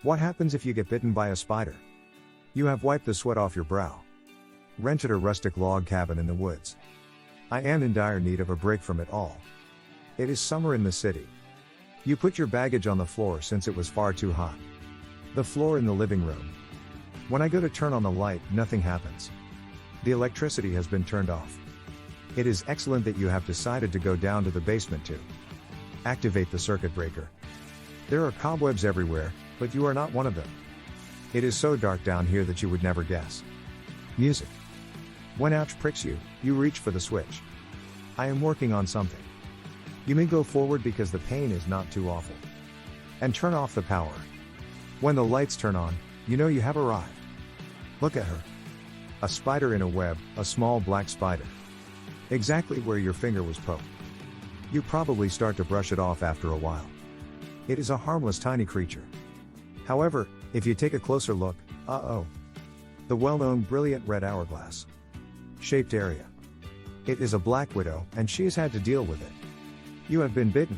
What happens if you get bitten by a spider? You have wiped the sweat off your brow. Rented a rustic log cabin in the woods. I am in dire need of a break from it all. It is summer in the city. You put your baggage on the floor since it was far too hot. The floor in the living room. When I go to turn on the light, nothing happens. The electricity has been turned off. It is excellent that you have decided to go down to the basement to activate the circuit breaker. There are cobwebs everywhere, but you are not one of them. It is so dark down here that you would never guess. Music. When ouch pricks you, you reach for the switch. I am working on something. You may go forward because the pain is not too awful. And turn off the power. When the lights turn on, you know you have arrived. Look at her. A spider in a web, a small black spider. Exactly where your finger was poked. You probably start to brush it off after a while. It is a harmless tiny creature. However, if you take a closer look, the well-known brilliant red hourglass shaped area. It is a black widow, and she has had to deal with it. You have been bitten.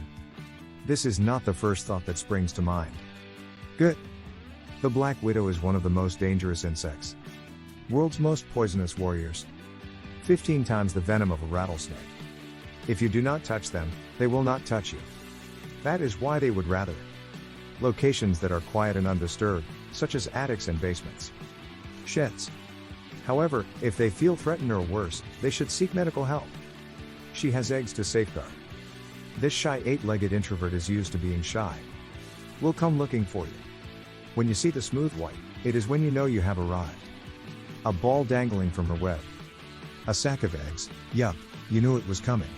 This is not the first thought that springs to mind. Good. The black widow is one of the most dangerous insects. World's most poisonous warriors. 15 times the venom of a rattlesnake. If you do not touch them, they will not touch you. That is why they would rather locations that are quiet and undisturbed, such as attics and basements. Sheds. However, if they feel threatened or worse, they should seek medical help. She has eggs to safeguard. This shy 8-legged introvert is used to being shy. Will come looking for you. When you see the smooth white, it is when you know you have arrived. A ball dangling from her web. A sack of eggs, yup, you knew it was coming.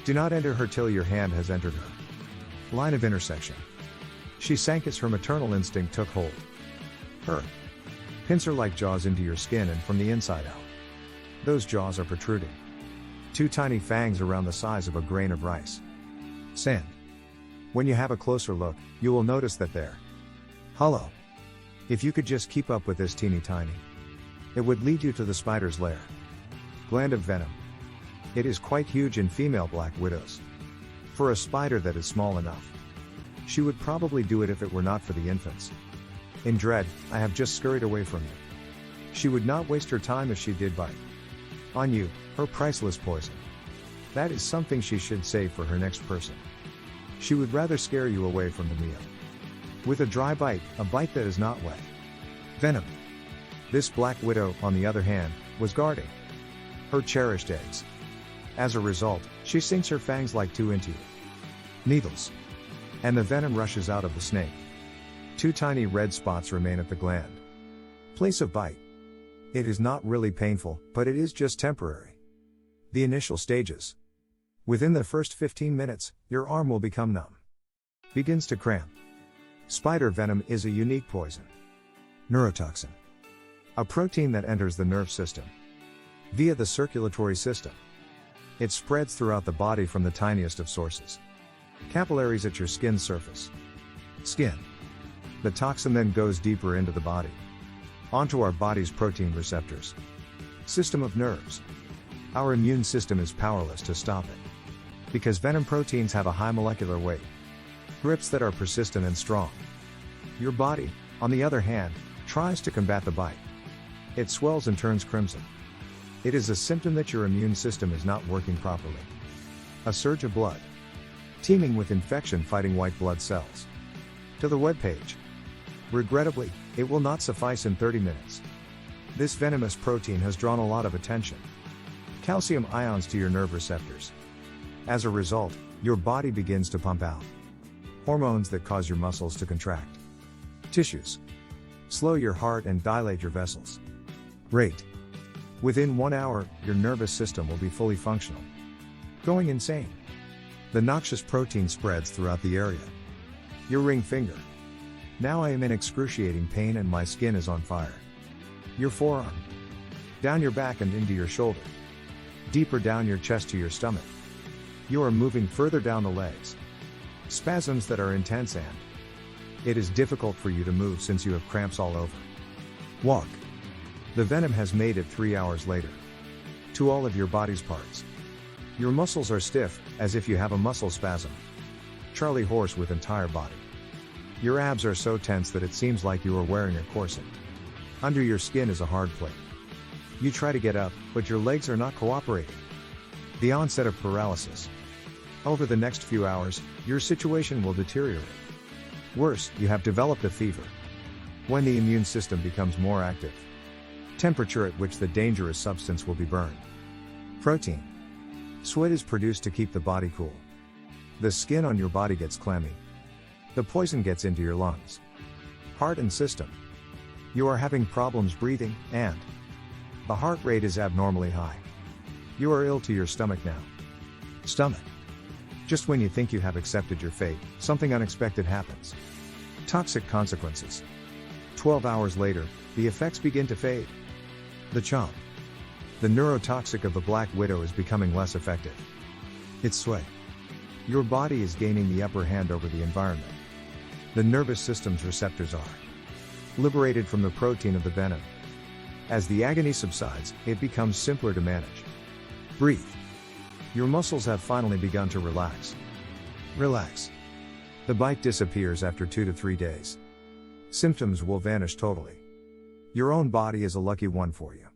Do not enter her till your hand has entered her line of intersection. She sank as her maternal instinct took hold. Her pincer-like jaws into your skin and from the inside out. Those jaws are protruding. 2 tiny fangs around the size of a grain of rice. Sand. When you have a closer look, you will notice that they're hollow. If you could just keep up with this teeny tiny, it would lead you to the spider's lair. Gland of venom. It is quite huge in female black widows. For a spider that is small enough, she would probably do it if it were not for the infants. In dread, I have just scurried away from you. She would not waste her time if she did bite on you, her priceless poison. That is something she should save for her next person. She would rather scare you away from the meal with a dry bite, a bite that is not wet. Venom. This black widow, on the other hand, was guarding her cherished eggs. As a result, she sinks her fangs like 2 into you. Needles. And the venom rushes out of the snake. 2 tiny red spots remain at the gland. Place of bite. It is not really painful, but it is just temporary. The initial stages. Within the first 15 minutes, your arm will become numb. Begins to cramp. Spider venom is a unique poison. Neurotoxin. A protein that enters the nerve system via the circulatory system. It spreads throughout the body from the tiniest of sources. Capillaries at your skin's surface. Skin. The toxin then goes deeper into the body. Onto our body's protein receptors. System of nerves. Our immune system is powerless to stop it. Because venom proteins have a high molecular weight. Grips that are persistent and strong. Your body, on the other hand, tries to combat the bite. It swells and turns crimson. It is a symptom that your immune system is not working properly. A surge of blood. Teeming with infection-fighting white blood cells. To the webpage. Regrettably, it will not suffice in 30 minutes. This venomous protein has drawn a lot of attention. Calcium ions to your nerve receptors. As a result, your body begins to pump out hormones that cause your muscles to contract. Tissues. Slow your heart and dilate your vessels. Rate. Within 1 hour, your nervous system will be fully functional. Going insane. The noxious protein spreads throughout the area. Your ring finger. Now I am in excruciating pain and my skin is on fire. Your forearm. Down your back and into your shoulder. Deeper down your chest to your stomach. You are moving further down the legs. Spasms that are intense and it is difficult for you to move since you have cramps all over. Walk. The venom has made it 3 hours later. To all of your body's parts. Your muscles are stiff, as if you have a muscle spasm. Charlie horse with entire body. Your abs are so tense that it seems like you are wearing a corset. Under your skin is a hard plate. You try to get up, but your legs are not cooperating. The onset of paralysis. Over the next few hours, your situation will deteriorate. Worse, you have developed a fever. When the immune system becomes more active. Temperature at which the dangerous substance will be burned. Protein. Sweat is produced to keep the body cool. The skin on your body gets clammy. The poison gets into your lungs. Heart and system. You are having problems breathing, and the heart rate is abnormally high. You are ill to your stomach now. Stomach. Just when you think you have accepted your fate, something unexpected happens. Toxic consequences. 12 hours later, the effects begin to fade. The chomp. The neurotoxic of the Black Widow is becoming less effective. It's sweat. Your body is gaining the upper hand over the environment. The nervous system's receptors are liberated from the protein of the venom. As the agony subsides, it becomes simpler to manage. Breathe. Your muscles have finally begun to relax. Relax. The bite disappears after 2 to 3 days. Symptoms will vanish totally. Your own body is a lucky one for you.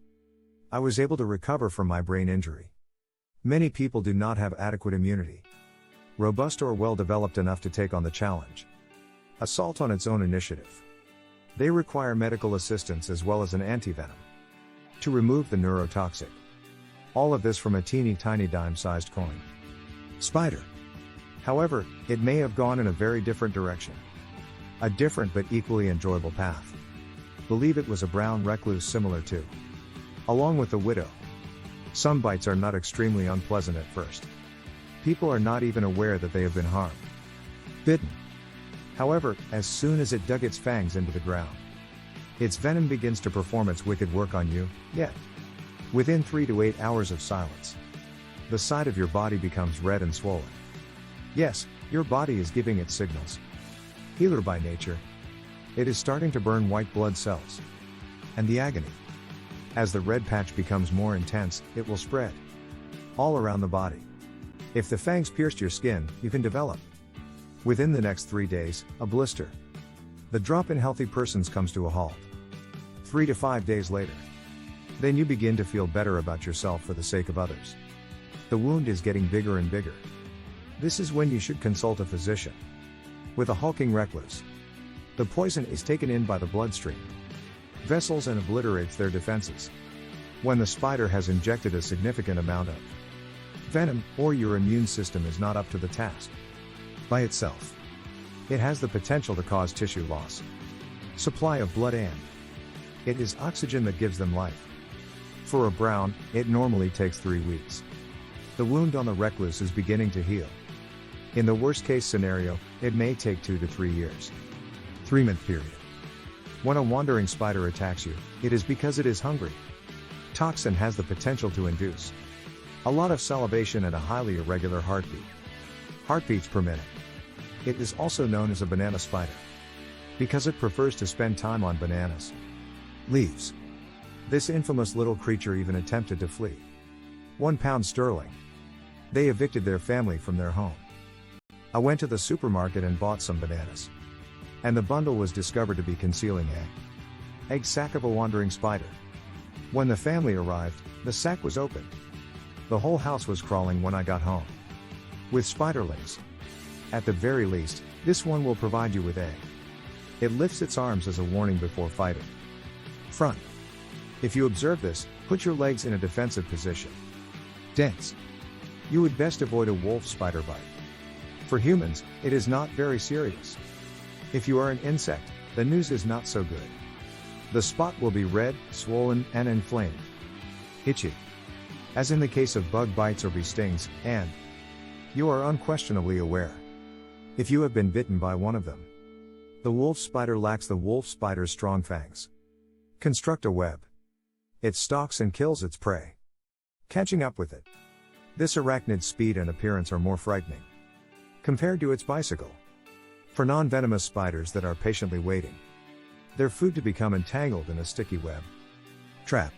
I was able to recover from my brain injury. Many people do not have adequate immunity. Robust or well developed enough to take on the challenge. Assault on its own initiative. They require medical assistance as well as an antivenom to remove the neurotoxic. All of this from a teeny tiny dime-sized coin. Spider. However, it may have gone in a very different direction. A different but equally enjoyable path. Believe it was a brown recluse similar to. Along with the widow. Some bites are not extremely unpleasant at first. People are not even aware that they have been harmed. Bitten. However, as soon as it dug its fangs into the ground, its venom begins to perform its wicked work on you, yet. Within 3 to 8 hours of silence, the side of your body becomes red and swollen. Yes, your body is giving its signals. Healer by nature. It is starting to burn white blood cells. And the agony. As the red patch becomes more intense, it will spread all around the body. If the fangs pierced your skin, you can develop, within the next 3 days, a blister. The drop in healthy persons comes to a halt. 3 to 5 days later. Then you begin to feel better about yourself for the sake of others. The wound is getting bigger and bigger. This is when you should consult a physician. With a hulking recluse, the poison is taken in by the bloodstream vessels and obliterates their defenses. When the spider has injected a significant amount of venom, or your immune system is not up to the task by itself, it has the potential to cause tissue loss, supply of blood, and it is oxygen that gives them life. For a brown, it normally takes 3 weeks. The wound on the recluse is beginning to heal. In the worst case scenario, it may take 2 to 3 years. 3-month period. When a wandering spider attacks you, it is because it is hungry. Toxin has the potential to induce a lot of salivation and a highly irregular heartbeat. Heartbeats per minute. It is also known as a banana spider because it prefers to spend time on bananas leaves. This infamous little creature even attempted to flee. £1 They evicted their family from their home. I went to the supermarket and bought some bananas. And the bundle was discovered to be concealing egg sac of a wandering spider. When the family arrived, the sac was opened. The whole house was crawling when I got home. With spiderlings. At the very least, this one will provide you with egg. It lifts its arms as a warning before fighting. Front. If you observe this, put your legs in a defensive position. Dense. You would best avoid a wolf spider bite. For humans, it is not very serious. If you are an insect, the news is not so good. The spot will be red, swollen, and inflamed. Itchy. As in the case of bug bites or bee stings, and you are unquestionably aware. If you have been bitten by one of them. The wolf spider lacks the wolf spider's strong fangs. Construct a web. It stalks and kills its prey, catching up with it. This arachnid's speed and appearance are more frightening compared to its bicycle. For non-venomous spiders that are patiently waiting their food to become entangled in a sticky web trap,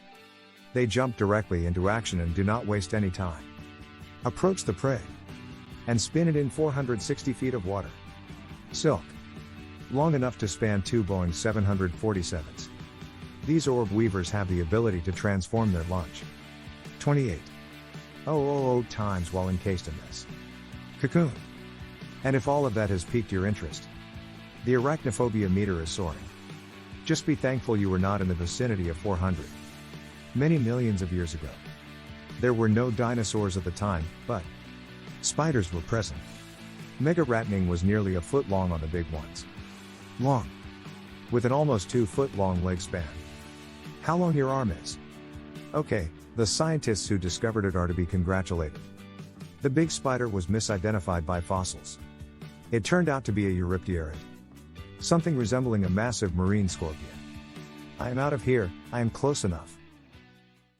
they jump directly into action and do not waste any time. Approach the prey and spin it in 460 feet of water. Silk. long enough to span two Boeing 747s. These orb weavers have the ability to transform their lunch 28,000 times while encased in this cocoon. And if all of that has piqued your interest, the arachnophobia meter is soaring. Just be thankful you were not in the vicinity of 400. Many millions of years ago. There were no dinosaurs at the time, but spiders were present. Megaratning was nearly a foot long on the big ones. Long. With an almost 2-foot long leg span. How long your arm is? Okay, the scientists who discovered it are to be congratulated. The big spider was misidentified by fossils. It turned out to be a Eurypterid. Something resembling a massive marine scorpion. I am out of here, I am close enough.